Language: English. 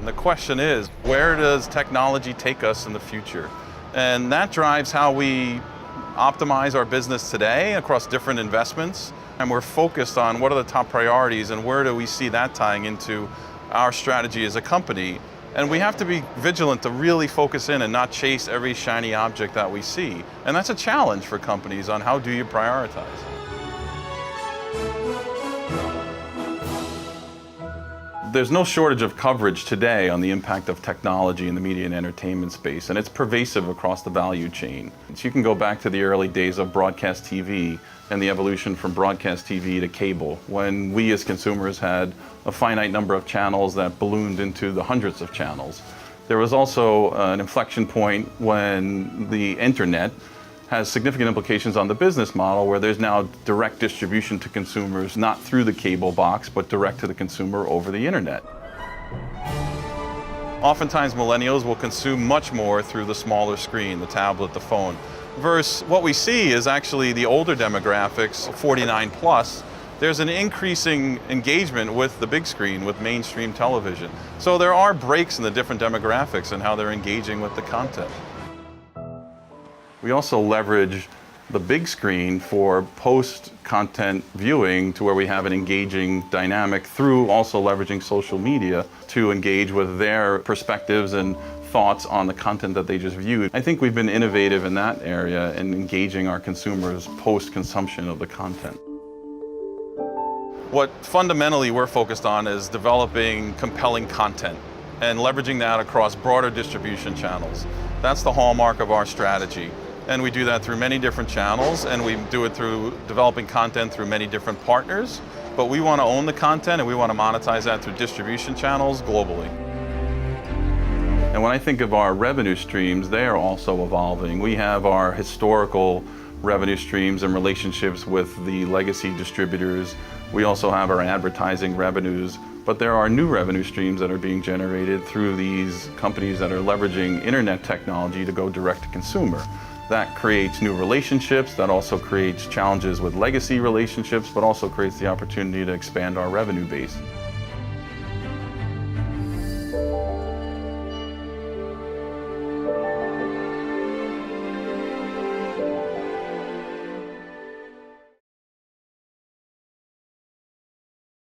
the question is, where does technology take us in the future? And that drives how we optimize our business today across different investments. And we're focused on what are the top priorities and where do we see that tying into our strategy as a company. And we have to be vigilant to really focus in and not chase every shiny object that we see. And that's a challenge for companies on how do you prioritize. There's no shortage of coverage today on the impact of technology in the media and entertainment space, and it's pervasive across the value chain. So you can go back to the early days of broadcast TV and the evolution from broadcast TV to cable, when we as consumers had a finite number of channels that ballooned into the hundreds of channels. There was also an inflection point when the internet has significant implications on the business model, where there's now direct distribution to consumers, not through the cable box, but direct to the consumer over the internet. Oftentimes millennials will consume much more through the smaller screen, the tablet, the phone, versus what we see is actually the older demographics, 49 plus, there's an increasing engagement with the big screen, with mainstream television. So there are breaks in the different demographics and how they're engaging with the content. We also leverage the big screen for post-content viewing to where we have an engaging dynamic through also leveraging social media to engage with their perspectives and thoughts on the content that they just viewed. I think we've been innovative in that area in engaging our consumers post-consumption of the content. What fundamentally we're focused on is developing compelling content and leveraging that across broader distribution channels. That's the hallmark of our strategy. And we do that through many different channels, and we do it through developing content through many different partners. But we want to own the content and we want to monetize that through distribution channels globally. And when I think of our revenue streams, they are also evolving. We have our historical revenue streams and relationships with the legacy distributors. We also have our advertising revenues, but there are new revenue streams that are being generated through these companies that are leveraging internet technology to go direct to consumer. That creates new relationships, that also creates challenges with legacy relationships, but also creates the opportunity to expand our revenue base.